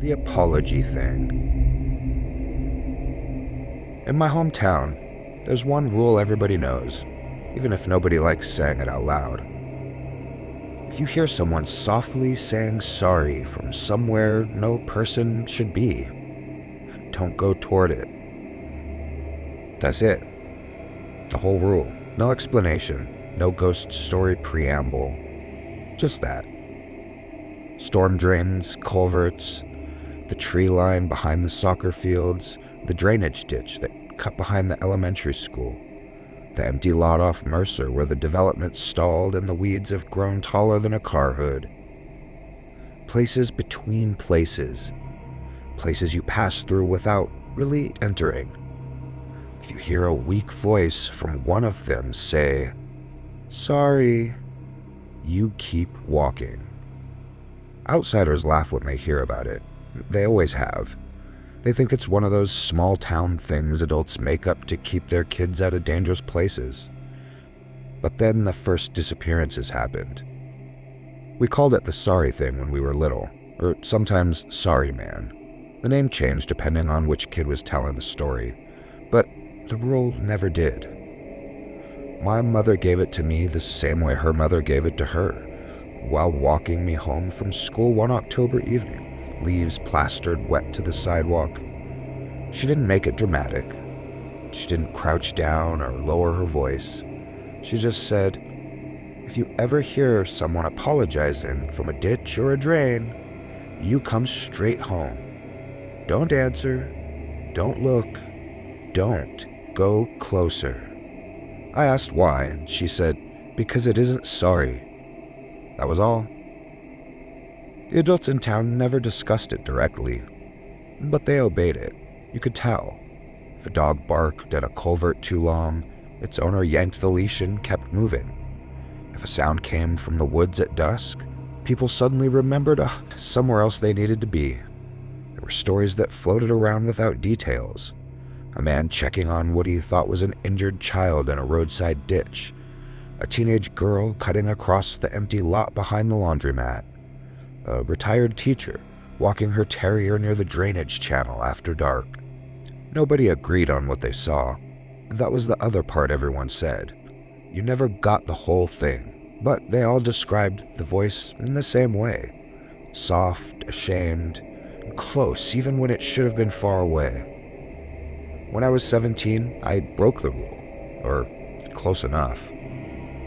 The apology thing. In my hometown, there's one rule everybody knows, even if nobody likes saying it out loud. If you hear someone softly saying sorry from somewhere no person should be, don't go toward it. That's it. The whole rule. No explanation, no ghost story preamble. Just that. Storm drains, culverts, the tree line behind the soccer fields, the drainage ditch that cut behind the elementary school, the empty lot off Mercer where the development stalled and the weeds have grown taller than a car hood. Places between places. Places you pass through without really entering. If you hear a weak voice from one of them say, "Sorry," you keep walking. Outsiders laugh when they hear about it. They always have. They think it's one of those small-town things adults make up to keep their kids out of dangerous places. But then the first disappearances happened. We called it the sorry thing when we were little, or sometimes sorry man. The name changed depending on which kid was telling the story, but the rule never did. My mother gave it to me the same way her mother gave it to her, while walking me home from school one October evening. Leaves plastered wet to the sidewalk. She didn't make it dramatic. She didn't crouch down or lower her voice. She just said, "If you ever hear someone apologizing from a ditch or a drain, you come straight home. Don't answer. Don't look. Don't go closer." I asked why, and she said, "Because it isn't sorry." That was all. The adults in town never discussed it directly, but they obeyed it. You could tell. If a dog barked at a culvert too long, its owner yanked the leash and kept moving. If a sound came from the woods at dusk, people suddenly remembered somewhere else they needed to be. There were stories that floated around without details. A man checking on what he thought was an injured child in a roadside ditch. A teenage girl cutting across the empty lot behind the laundromat. A retired teacher walking her terrier near the drainage channel after dark. Nobody agreed on what they saw. That was the other part everyone said. You never got the whole thing, but they all described the voice in the same way. Soft, ashamed, and close even when it should have been far away. When I was 17, I broke the rule, or close enough.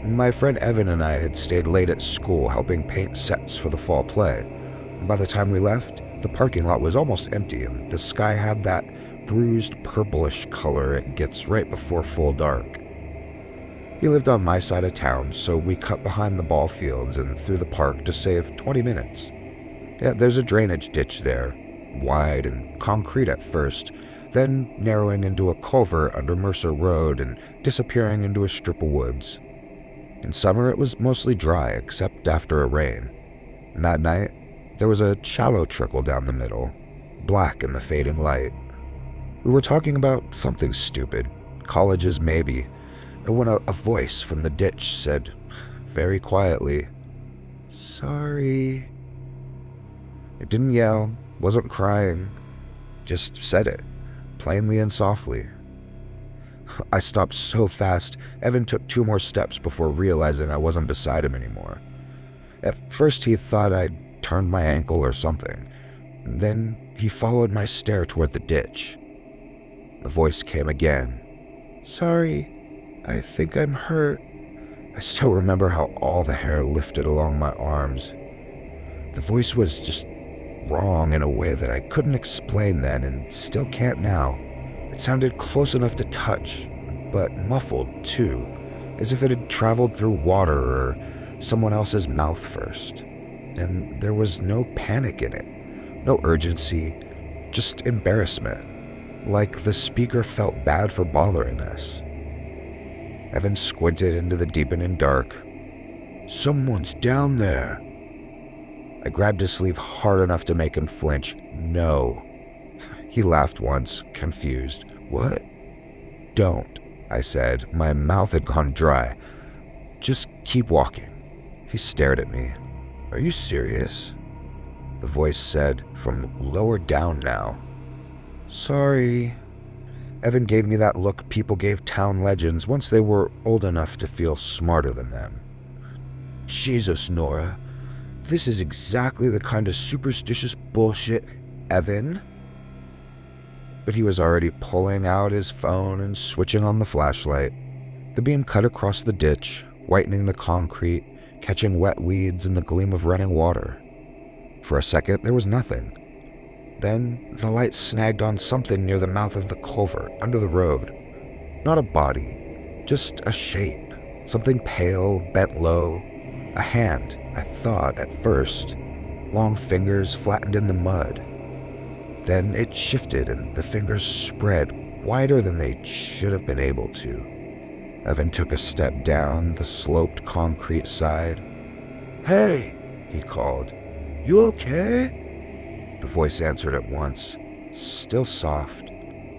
My friend Evan and I had stayed late at school helping paint sets for the fall play. By the time we left, the parking lot was almost empty and the sky had that bruised purplish color it gets right before full dark. He lived on my side of town, so we cut behind the ball fields and through the park to save 20 minutes. Yeah, there's a drainage ditch there, wide and concrete at first, then narrowing into a culvert under Mercer Road and disappearing into a strip of woods. In summer, it was mostly dry, except after a rain. And that night, there was a shallow trickle down the middle, black in the fading light. We were talking about something stupid, colleges maybe, and when a voice from the ditch said, very quietly, "Sorry." It didn't yell, wasn't crying, just said it, plainly and softly. I stopped so fast, Evan took 2 more steps before realizing I wasn't beside him anymore. At first he thought I'd turned my ankle or something. Then he followed my stare toward the ditch. The voice came again. "Sorry, I think I'm hurt." I still remember how all the hair lifted along my arms. The voice was just wrong in a way that I couldn't explain then and still can't now. It sounded close enough to touch, but muffled too, as if it had traveled through water or someone else's mouth first. And there was no panic in it, no urgency, just embarrassment, like the speaker felt bad for bothering us. Evan squinted into the deepening dark. "Someone's down there." I grabbed his sleeve hard enough to make him flinch. "No." He laughed once, confused. "What?" "Don't," I said. My mouth had gone dry. "Just keep walking." He stared at me. "Are you serious?" The voice said, from lower down now. "Sorry." Evan gave me that look people gave town legends once they were old enough to feel smarter than them. "Jesus, Nora. This is exactly the kind of superstitious bullshit, Evan." But he was already pulling out his phone and switching on the flashlight. The beam cut across the ditch, whitening the concrete, catching wet weeds and the gleam of running water. For a second, there was nothing. Then, the light snagged on something near the mouth of the culvert, under the road. Not a body, just a shape. Something pale, bent low. A hand, I thought at first. Long fingers flattened in the mud. Then it shifted and the fingers spread wider than they should have been able to. Evan took a step down the sloped concrete side. "Hey," he called. "You okay?" The voice answered at once, still soft,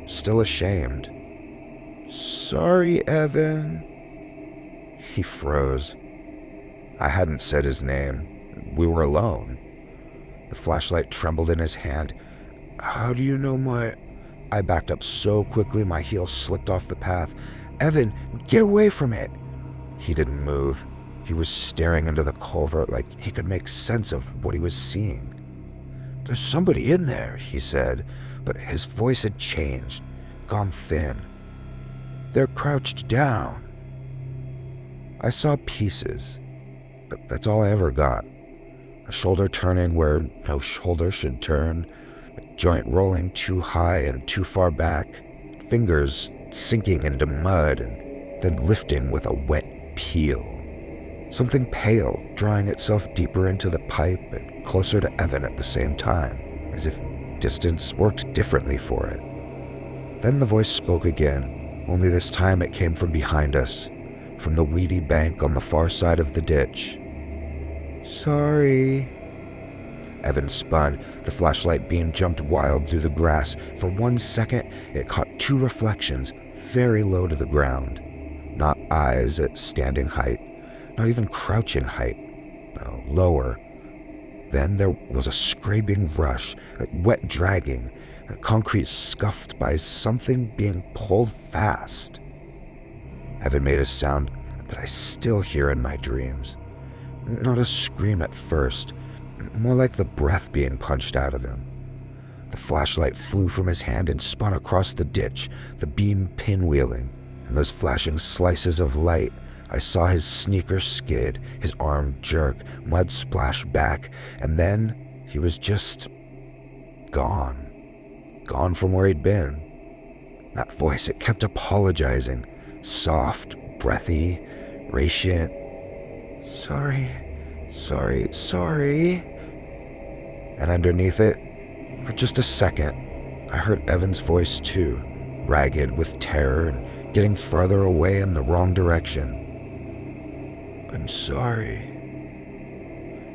still ashamed. "Sorry, Evan." He froze. I hadn't said his name. We were alone. The flashlight trembled in his hand. "How do you know my—" I backed up so quickly my heel slipped off the path. "Evan, get away from it!" He didn't move. He was staring into the culvert like he could make sense of what he was seeing. "There's somebody in there," he said, but his voice had changed, gone thin. "They're crouched down." I saw pieces, but that's all I ever got. A shoulder turning where no shoulder should turn, a joint rolling too high and too far back, fingers sinking into mud and then lifting with a wet peel. Something pale drawing itself deeper into the pipe and closer to Evan at the same time, as if distance worked differently for it. Then the voice spoke again, only this time it came from behind us, from the weedy bank on the far side of the ditch. "Sorry." Evan spun. The flashlight beam jumped wild through the grass. For 1 second, it caught two reflections, very low to the ground. Not eyes at standing height, not even crouching height. No, lower. Then there was a scraping rush, a wet dragging, a concrete scuffed by something being pulled fast. Evan made a sound that I still hear in my dreams. Not a scream at first, more like the breath being punched out of him. The flashlight flew from his hand and spun across the ditch, the beam pinwheeling. In those flashing slices of light, I saw his sneaker skid, his arm jerk, mud splash back, and then he was just gone. Gone from where he'd been. That voice, it kept apologizing, soft, breathy, radiant. "Sorry, sorry, sorry." And underneath it, for just a second, I heard Evan's voice too, ragged with terror and getting further away in the wrong direction. "I'm sorry."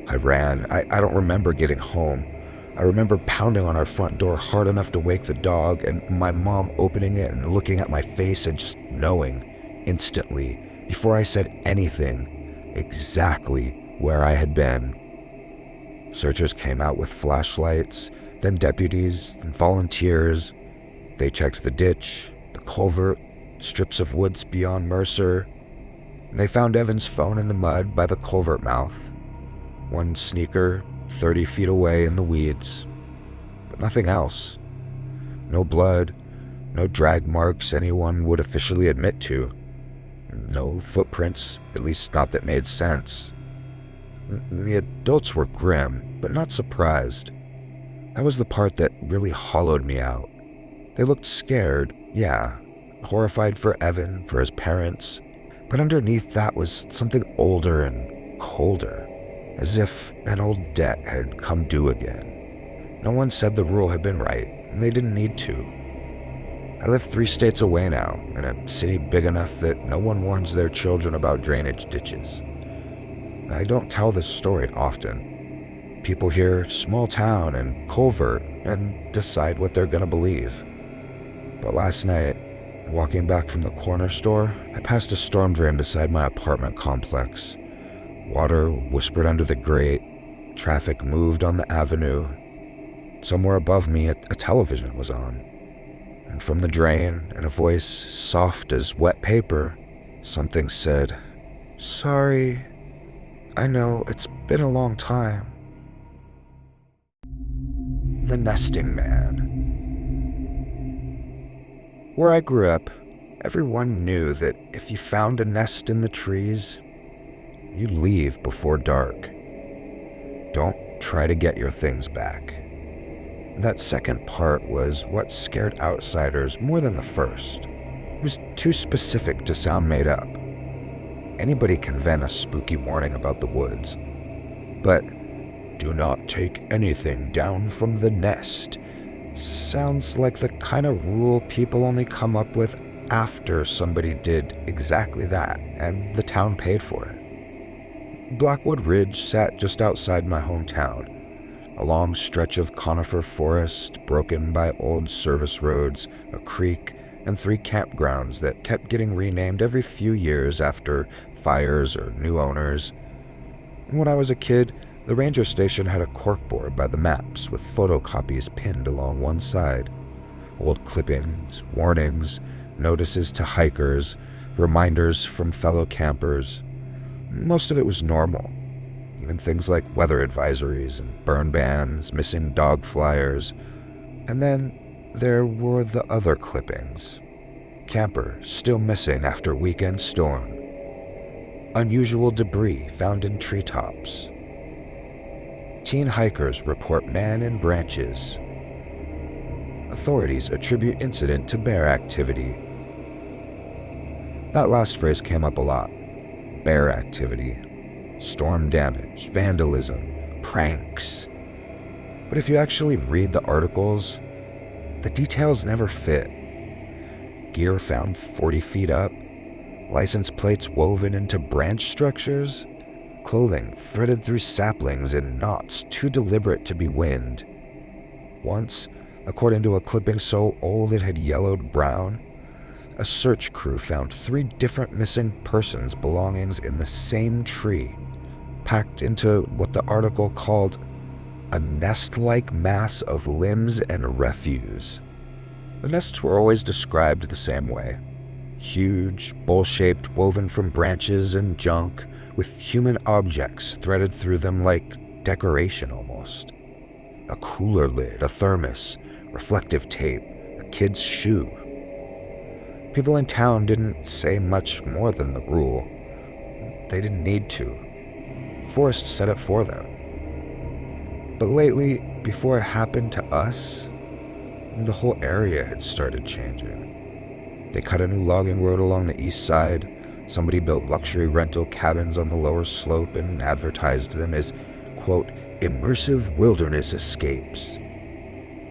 I ran. I don't remember getting home. I remember pounding on our front door hard enough to wake the dog, and my mom opening it and looking at my face and just knowing, instantly, before I said anything, exactly where I had been. Searchers came out with flashlights, then deputies, then volunteers. They checked the ditch, the culvert, strips of woods beyond Mercer, and they found Evan's phone in the mud by the culvert mouth. One sneaker 30 feet away in the weeds, but nothing else. No blood, no drag marks anyone would officially admit to. No footprints, at least not that made sense. The adults were grim, but not surprised. That was the part that really hollowed me out. They looked scared, yeah, horrified for Evan, for his parents, but underneath that was something older and colder, as if an old debt had come due again. No one said the rule had been right, and they didn't need to. I live 3 states away now, in a city big enough that no one warns their children about drainage ditches. I don't tell this story often. People hear small town and culvert and decide what they're gonna believe. But last night, walking back from the corner store, I passed a storm drain beside my apartment complex. Water whispered under the grate, Traffic moved on the avenue. Somewhere above me, a television was on. And from the drain, in a voice soft as wet paper, something said, "Sorry, I know it's been a long time." The Nesting Man. Where I grew up, everyone knew that if you found a nest in the trees, you leave before dark. Don't try to get your things back. That second part was what scared outsiders more than the first. It was too specific to sound made up. Anybody can vent a spooky warning about the woods. But "do not take anything down from the nest" sounds like the kind of rule people only come up with after somebody did exactly that, and the town paid for it. Blackwood Ridge sat just outside my hometown, a long stretch of conifer forest broken by old service roads, a creek, and 3 campgrounds that kept getting renamed every few years after fires or new owners. And when I was a kid, the ranger station had a corkboard by the maps with photocopies pinned along one side. Old clippings, warnings, notices to hikers, reminders from fellow campers. Most of it was normal. Even things like weather advisories and burn bans, missing dog flyers. And then there were the other clippings. Camper still missing after weekend storm. Unusual debris found in treetops. Teen hikers report man in branches. Authorities attribute incident to bear activity. That last phrase came up a lot. Bear activity. Storm damage, vandalism, pranks. But if you actually read the articles, the details never fit. Gear found 40 feet up, license plates woven into branch structures, clothing threaded through saplings in knots too deliberate to be wind. Once, according to a clipping so old it had yellowed brown, a search crew found 3 different missing persons' belongings in the same tree, packed into what the article called a nest-like mass of limbs and refuse. The nests were always described the same way. Huge, bowl-shaped, woven from branches and junk, with human objects threaded through them like decoration almost. A cooler lid, a thermos, reflective tape, a kid's shoe. People in town didn't say much more than the rule. They didn't need to. The forest set it for them. But lately, before it happened to us, the whole area had started changing. They cut a new logging road along the east side. Somebody built luxury rental cabins on the lower slope and advertised them as, quote, immersive wilderness escapes.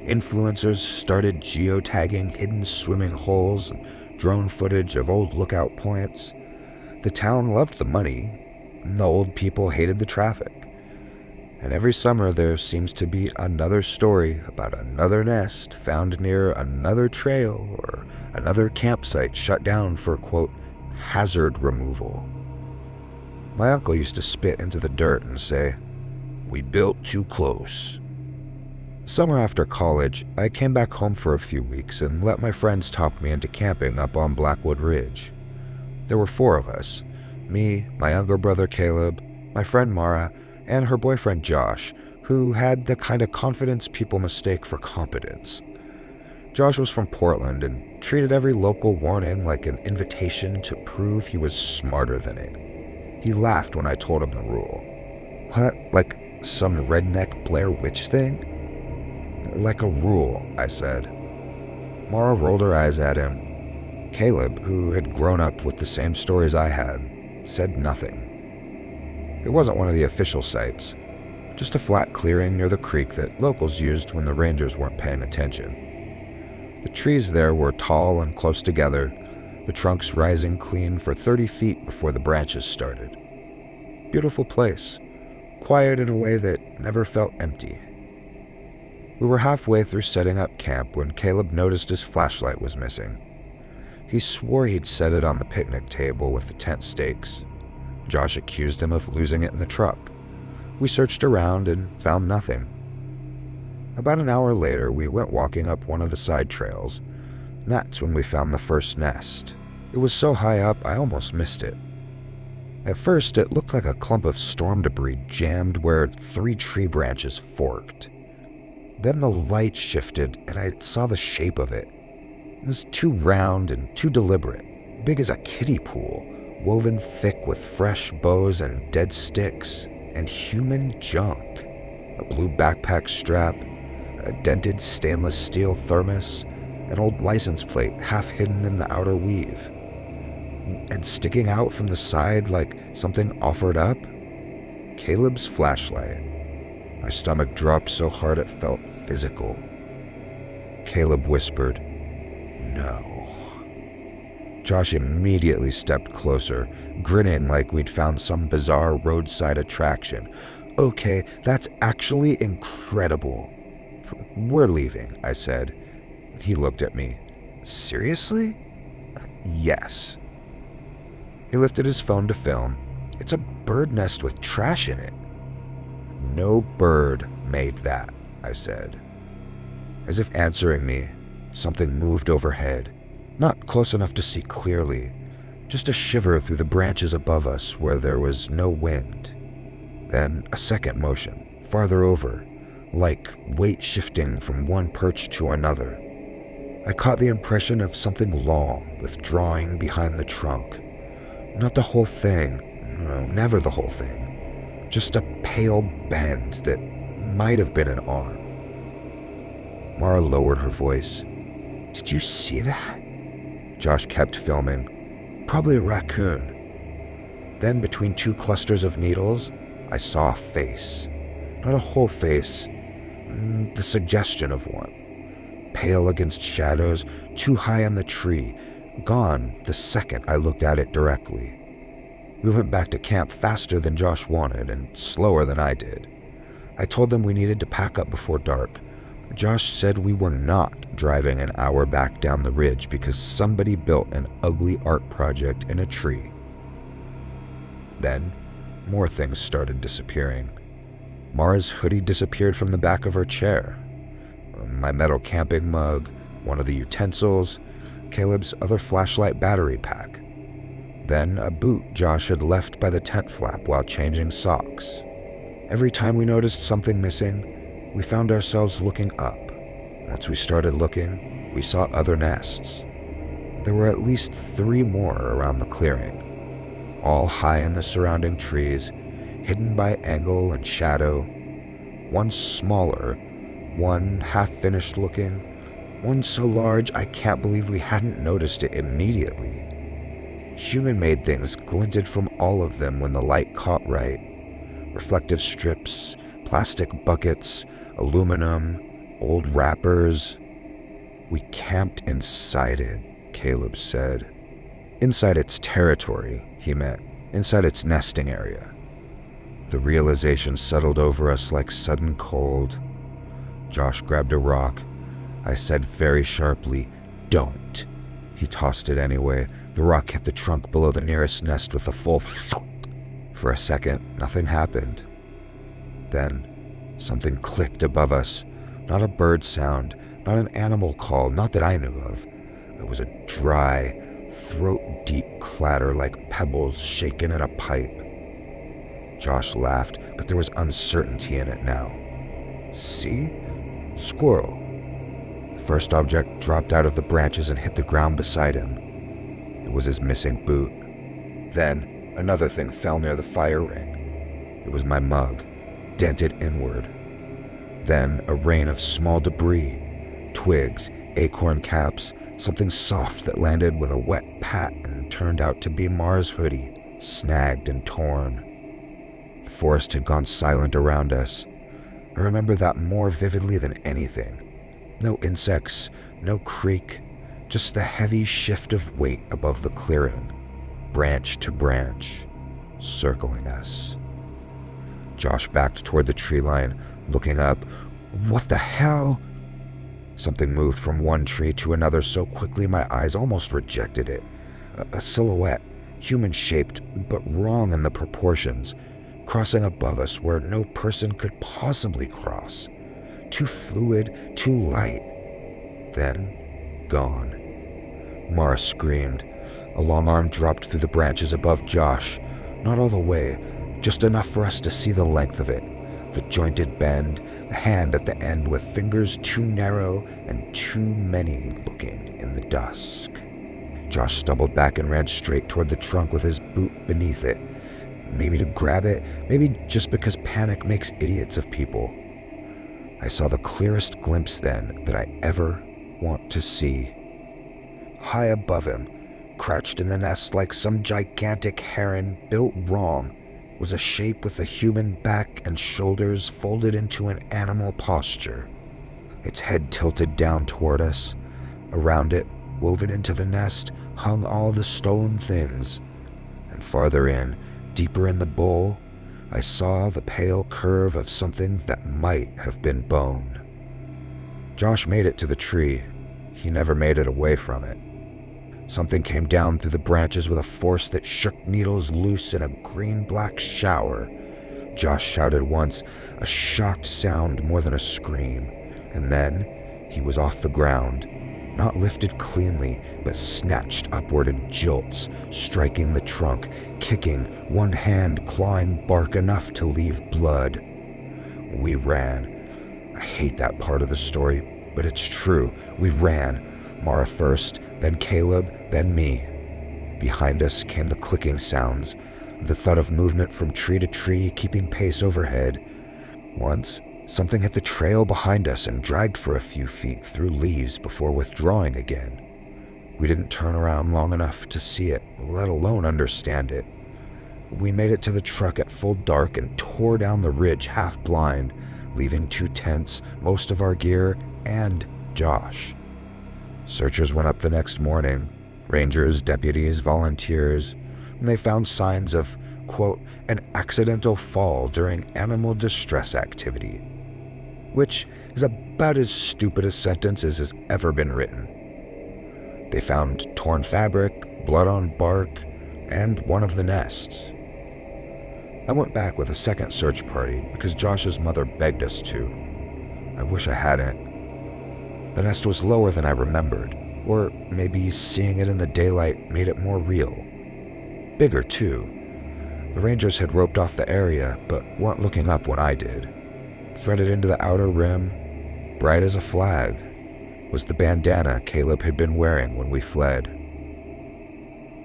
Influencers started geotagging hidden swimming holes and drone footage of old lookout points. The town loved the money, and the old people hated the traffic. And every summer there seems to be another story about another nest found near another trail or another campsite shut down for, quote, hazard removal. My uncle used to spit into the dirt and say, "We built too close." Summer after college, I came back home for a few weeks and let my friends talk me into camping up on Blackwood Ridge. There were 4 of us, me, my younger brother Caleb, my friend Mara, and her boyfriend Josh, who had the kind of confidence people mistake for competence. Josh was from Portland and treated every local warning like an invitation to prove he was smarter than it. He laughed when I told him the rule. "What, like some redneck Blair Witch thing?" "Like a rule," I said. Mara rolled her eyes at him. Caleb, who had grown up with the same stories I had, said nothing. It wasn't one of the official sites, just a flat clearing near the creek that locals used when the rangers weren't paying attention. The trees there were tall and close together, the trunks rising clean for 30 feet before the branches started. Beautiful place, quiet in a way that never felt empty. We were halfway through setting up camp when Caleb noticed his flashlight was missing. He swore he'd set it on the picnic table with the tent stakes. Josh accused him of losing it in the truck. We searched around and found nothing. About an hour later, we went walking up one of the side trails, and that's when we found the first nest. It was so high up, I almost missed it. At first, it looked like a clump of storm debris jammed where 3 tree branches forked. Then the light shifted, and I saw the shape of it. It was too round and too deliberate, big as a kiddie pool, woven thick with fresh boughs and dead sticks, and human junk. A blue backpack strap, a dented stainless steel thermos, an old license plate half hidden in the outer weave. And sticking out from the side like something offered up, Caleb's flashlight. My stomach dropped so hard it felt physical. Caleb whispered, "No." Josh immediately stepped closer, grinning like we'd found some bizarre roadside attraction. "Okay, that's actually incredible." "We're leaving," I said. He looked at me. "Seriously?" "Yes." He lifted his phone to film. "It's a bird nest with trash in it." "No bird made that," I said. As if answering me, something moved overhead, not close enough to see clearly, just a shiver through the branches above us where there was no wind. Then a second motion, farther over, like weight shifting from one perch to another. I caught the impression of something long withdrawing behind the trunk. Not the whole thing, no, never the whole thing. Just a pale bend that might have been an arm. Mara lowered her voice. "Did you see that?" Josh kept filming. "Probably a raccoon." Then between 2 clusters of needles, I saw a face. Not a whole face, the suggestion of one. Pale against shadows, too high on the tree, gone the second I looked at it directly. We went back to camp faster than Josh wanted and slower than I did. I told them we needed to pack up before dark. Josh said we were not driving an hour back down the ridge because somebody built an ugly art project in a tree. Then, more things started disappearing. Mara's hoodie disappeared from the back of her chair. My metal camping mug, one of the utensils, Caleb's other flashlight battery pack. Then a boot Josh had left by the tent flap while changing socks. Every time we noticed something missing, we found ourselves looking up. Once we started looking, we saw other nests. There were at least 3 more around the clearing, all high in the surrounding trees, hidden by angle and shadow. One smaller, one half-finished looking, one so large I can't believe we hadn't noticed it immediately. Human-made things glinted from all of them when the light caught right. Reflective strips, plastic buckets, aluminum, old wrappers. "We camped inside it," Caleb said. "Inside its territory," he meant, inside its nesting area. The realization settled over us like sudden cold. Josh grabbed a rock. I said very sharply, "Don't." He tossed it anyway. The rock hit the trunk below the nearest nest with a full thump. For a second, nothing happened. Then, something clicked above us. Not a bird sound, not an animal call, not that I knew of. It was a dry, throat-deep clatter like pebbles shaken in a pipe. Josh laughed, but there was uncertainty in it now. "See? Squirrel." The first object dropped out of the branches and hit the ground beside him. It was his missing boot. Then, another thing fell near the fire ring. It was my mug, dented inward. Then, a rain of small debris, twigs, acorn caps, something soft that landed with a wet pat and turned out to be Mara's hoodie, snagged and torn. The forest had gone silent around us. I remember that more vividly than anything. No insects, no creak, just the heavy shift of weight above the clearing, branch to branch, circling us. Josh backed toward the tree line, looking up. "What the hell?" Something moved from one tree to another so quickly my eyes almost rejected it. A silhouette, human-shaped, but wrong in the proportions. crossing above us where no person could possibly cross. Too fluid, too light. Then, gone. Mara screamed. A long arm dropped through the branches above Josh. Not all the way, just enough for us to see the length of it. The jointed bend, the hand at the end with fingers too narrow and too many looking in the dusk. Josh stumbled back and ran straight toward the trunk with his boot beneath it. Maybe to grab it, maybe just because panic makes idiots of people. I saw the clearest glimpse then that I ever want to see. High above him, crouched in the nest like some gigantic heron built wrong, was a shape with a human back and shoulders folded into an animal posture. Its head tilted down toward us. Around it, woven into the nest, hung all the stolen things. And farther in, deeper in the bowl, I saw the pale curve of something that might have been bone. Josh made it to the tree. He never made it away from it. Something came down through the branches with a force that shook needles loose in a green-black shower. Josh shouted once, a shocked sound more than a scream, and then he was off the ground, not lifted cleanly, but snatched upward in jolts, striking the trunk, kicking, one hand clawing bark enough to leave blood. We ran. I hate that part of the story, but it's true. We ran. Mara first, then Caleb, then me. Behind us came the clicking sounds, the thud of movement from tree to tree keeping pace overhead. Once, something hit the trail behind us and dragged for a few feet through leaves before withdrawing again. We didn't turn around long enough to see it, let alone understand it. We made it to the truck at full dark and tore down the ridge half blind, leaving 2 tents, most of our gear, and Josh. Searchers went up the next morning, rangers, deputies, volunteers, and they found signs of, quote, an accidental fall during animal distress activity, which is about as stupid a sentence as has ever been written. They found torn fabric, blood on bark, and one of the nests. I went back with a second search party because Josh's mother begged us to. I wish I hadn't. The nest was lower than I remembered, or maybe seeing it in the daylight made it more real. Bigger, too. The rangers had roped off the area, but weren't looking up when I did. Threaded into the outer rim, bright as a flag, was the bandana Caleb had been wearing when we fled.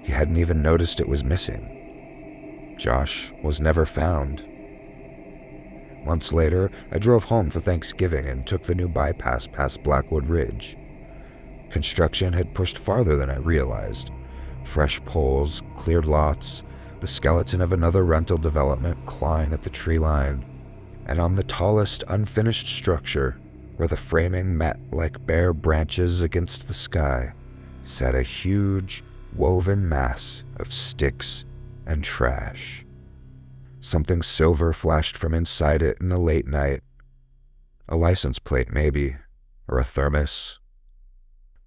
He hadn't even noticed it was missing. Josh was never found. Months later, I drove home for Thanksgiving and took the new bypass past Blackwood Ridge. Construction had pushed farther than I realized. Fresh poles, cleared lots, the skeleton of another rental development clawing at the tree line, and on the tallest unfinished structure, where the framing met like bare branches against the sky, sat a huge, woven mass of sticks and trash. Something silver flashed from inside it in the late night. A license plate, maybe, or a thermos.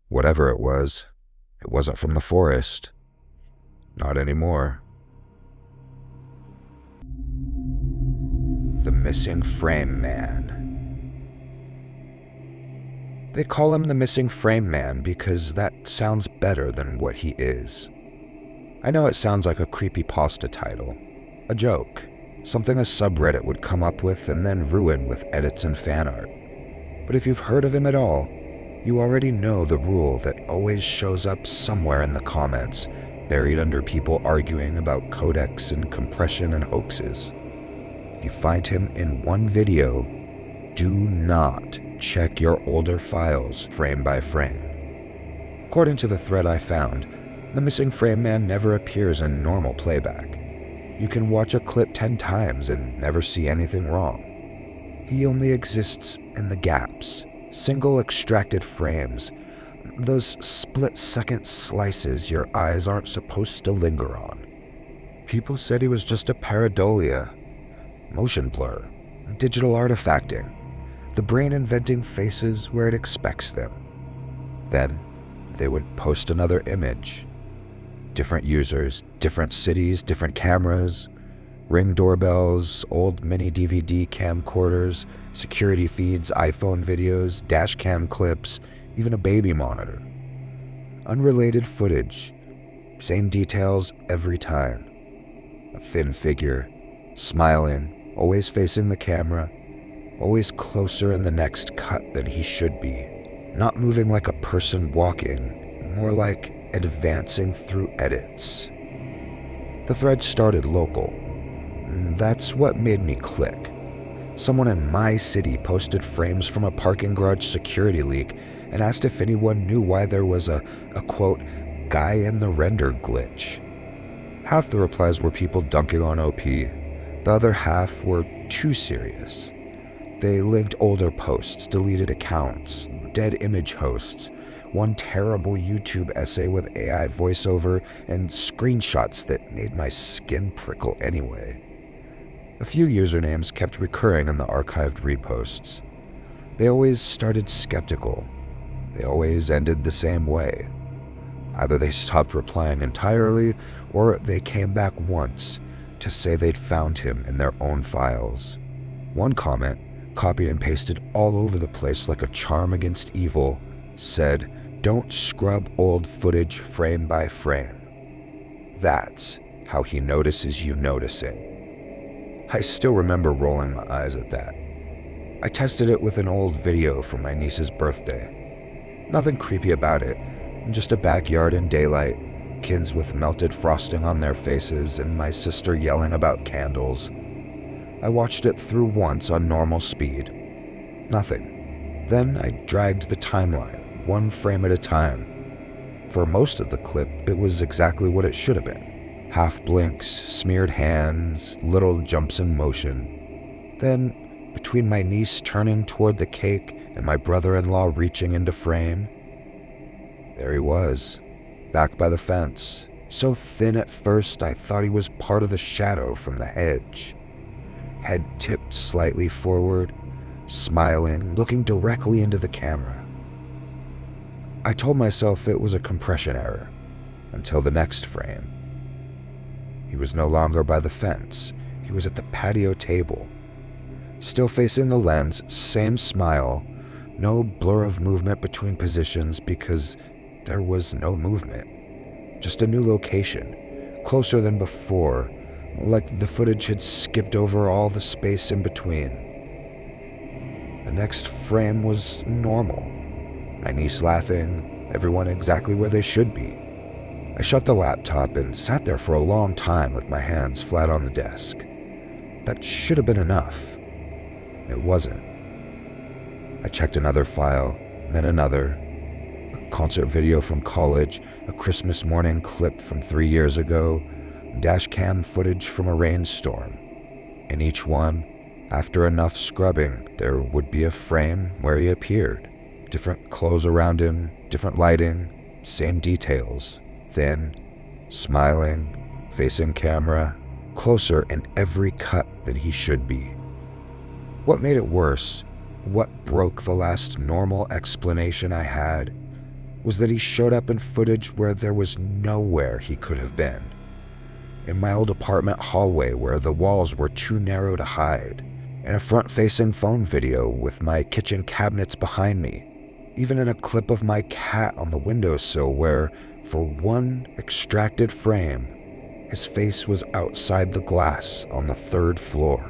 Whatever it wasn't from the forest. Not anymore. The Missing Frame Man. They call him the Missing Frame Man because that sounds better than what he is. I know it sounds like a creepypasta title, a joke, something a subreddit would come up with and then ruin with edits and fan art. But if you've heard of him at all, you already know the rule that always shows up somewhere in the comments, buried under people arguing about codecs and compression and hoaxes. If you find him in one video, do not check your older files frame by frame. According to the thread I found, the Missing Frame Man never appears in normal playback. You can watch a clip 10 times and never see anything wrong. He only exists in the gaps, single extracted frames, those split-second slices your eyes aren't supposed to linger on. People said he was just a pareidolia, motion blur, digital artifacting, the brain inventing faces where it expects them. Then they would post another image. Different users, different cities, different cameras, Ring doorbells, old mini DVD camcorders, security feeds, iPhone videos, dash cam clips, even a baby monitor. Unrelated footage, same details every time. A thin figure, smiling, always facing the camera, always closer in the next cut than he should be. Not moving like a person walking, more like advancing through edits. The thread started local. That's what made me click. Someone in my city posted frames from a parking garage security leak and asked if anyone knew why there was a quote, guy in the render glitch. Half the replies were people dunking on OP. The other half were too serious. They linked older posts, deleted accounts, dead image hosts, one terrible YouTube essay with AI voiceover, and screenshots that made my skin prickle anyway. A few usernames kept recurring in the archived reposts. They always started skeptical. They always ended the same way. Either they stopped replying entirely, or they came back once to say they'd found him in their own files. One comment, copied and pasted all over the place like a charm against evil, said, "Don't scrub old footage frame by frame." That's how he notices you noticing. I still remember rolling my eyes at that. I tested it with an old video from my niece's birthday. Nothing creepy about it, just a backyard in daylight, kids with melted frosting on their faces, and my sister yelling about candles. I watched it through once on normal speed. Nothing. Then I dragged the timeline, one frame at a time. For most of the clip, it was exactly what it should have been. Half blinks, smeared hands, little jumps in motion. Then, between my niece turning toward the cake and my brother-in-law reaching into frame, there he was, back by the fence, so thin at first I thought he was part of the shadow from the hedge. Head tipped slightly forward, smiling, looking directly into the camera. I told myself it was a compression error, until the next frame. He was no longer by the fence. He was at the patio table. Still facing the lens, same smile, no blur of movement between positions because there was no movement. Just a new location, closer than before, like the footage had skipped over all the space in between. The next frame was normal. My niece laughing, everyone exactly where they should be. I shut the laptop and sat there for a long time with my hands flat on the desk. That should have been enough. It wasn't. I checked another file, then another. A concert video from college, a Christmas morning clip from 3 years ago, dash cam footage from a rainstorm. In each one, after enough scrubbing, there would be a frame where he appeared. Different clothes around him, different lighting, same details. Thin, smiling, facing camera, closer in every cut than he should be. What made it worse, what broke the last normal explanation I had, was that he showed up in footage where there was nowhere he could have been. In my old apartment hallway where the walls were too narrow to hide, in a front-facing phone video with my kitchen cabinets behind me, even in a clip of my cat on the windowsill where, for one extracted frame, his face was outside the glass on the 3rd floor.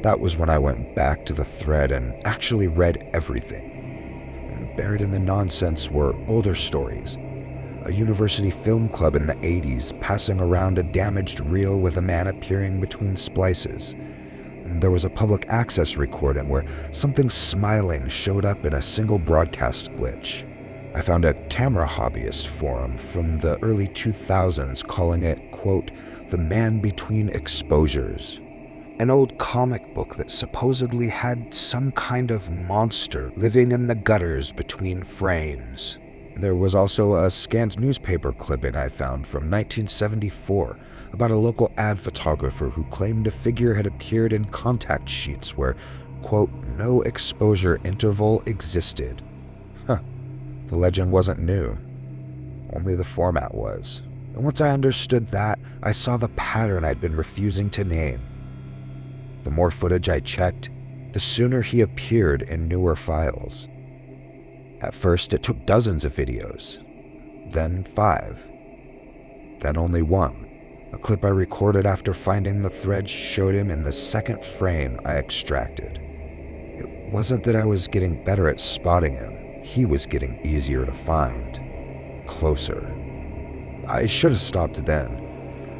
That was when I went back to the thread and actually read everything. And buried in the nonsense were older stories. A university film club in the 80s passing around a damaged reel with a man appearing between splices. And there was a public access recording where something smiling showed up in a single broadcast glitch. I found a camera hobbyist forum from the early 2000s calling it, quote, "The Man Between Exposures." An old comic book that supposedly had some kind of monster living in the gutters between frames. There was also a scanned newspaper clipping I found from 1974 about a local ad photographer who claimed a figure had appeared in contact sheets where, quote, "no exposure interval existed." The legend wasn't new. Only the format was. And once I understood that, I saw the pattern I'd been refusing to name. The more footage I checked, the sooner he appeared in newer files. At first, it took dozens of videos, then 5, then only 1. A clip I recorded after finding the thread showed him in the second frame I extracted. It wasn't that I was getting better at spotting him, he was getting easier to find, closer. I should have stopped then.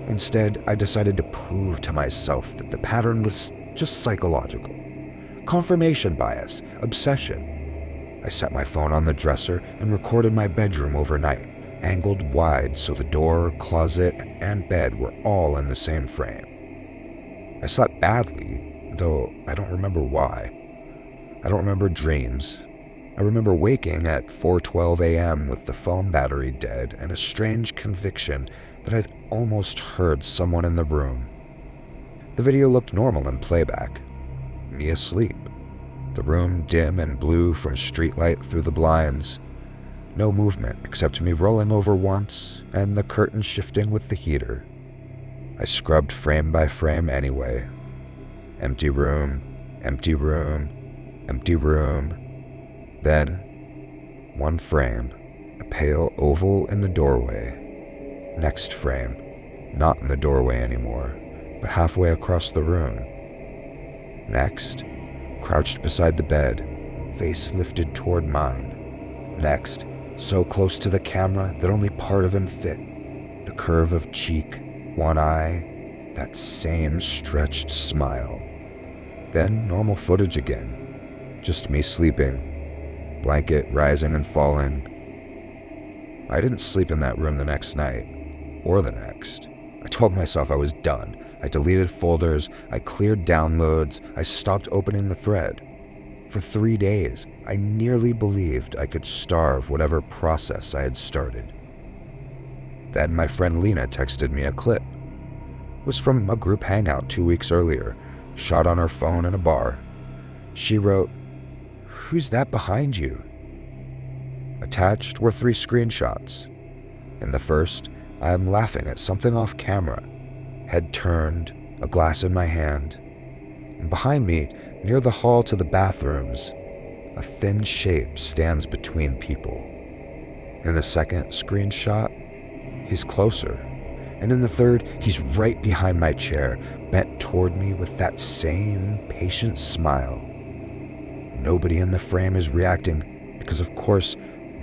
Instead, I decided to prove to myself that the pattern was just psychological. Confirmation bias, obsession. I set my phone on the dresser and recorded my bedroom overnight, angled wide so the door, closet, and bed were all in the same frame. I slept badly, though I don't remember why. I don't remember dreams. I remember waking at 4:12 a.m. with the phone battery dead and a strange conviction that I'd almost heard someone in the room. The video looked normal in playback. Me asleep. The room dim and blue from streetlight through the blinds. No movement except me rolling over once and the curtain shifting with the heater. I scrubbed frame by frame anyway. Empty room, empty room, empty room. Then, one frame, a pale oval in the doorway. Next frame, not in the doorway anymore, but halfway across the room. Next, crouched beside the bed, face lifted toward mine. Next, so close to the camera that only part of him fit. The curve of cheek, one eye, that same stretched smile. Then normal footage again, just me sleeping, blanket rising and falling. I didn't sleep in that room the next night, or the next. I told myself I was done. I deleted folders, I cleared downloads, I stopped opening the thread. For 3 days, I nearly believed I could starve whatever process I had started. Then my friend Lena texted me a clip. It was from a group hangout 2 weeks earlier, shot on her phone in a bar. She wrote, "Who's that behind you?" Attached were 3 screenshots. In the first, I am laughing at something off camera, head turned, a glass in my hand. And behind me, near the hall to the bathrooms, a thin shape stands between people. In the second screenshot, he's closer. And in the third, he's right behind my chair, bent toward me with that same patient smile. Nobody in the frame is reacting because, of course,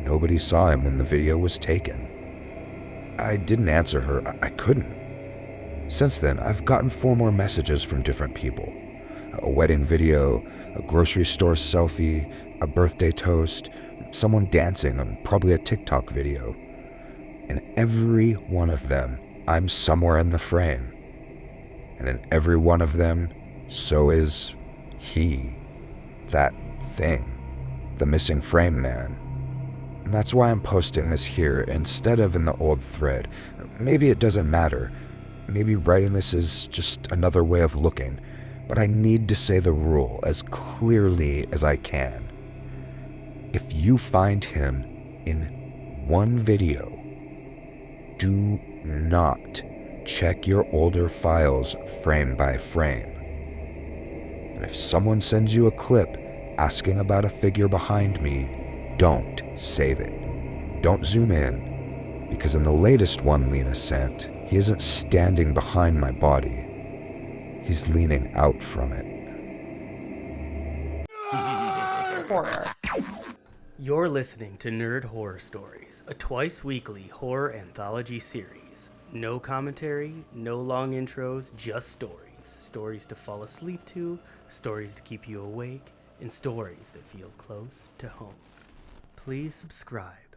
nobody saw him when the video was taken. I didn't answer her. I couldn't. Since then, I've gotten 4 more messages from different people. A wedding video, a grocery store selfie, a birthday toast, someone dancing, and probably a TikTok video. In every one of them, I'm somewhere in the frame. And in every one of them, so is he. That thing. The missing frame man. And that's why I'm posting this here instead of in the old thread. Maybe it doesn't matter. Maybe writing this is just another way of looking. But I need to say the rule as clearly as I can. If you find him in one video, do not check your older files frame by frame. And if someone sends you a clip asking about a figure behind me, don't save it. Don't zoom in, because in the latest one Lena sent, he isn't standing behind my body. He's leaning out from it. Horror. You're listening to Nerd Horror Stories, a twice-weekly horror anthology series. No commentary, no long intros, just stories. Stories to fall asleep to, stories to keep you awake, and stories that feel close to home. Please subscribe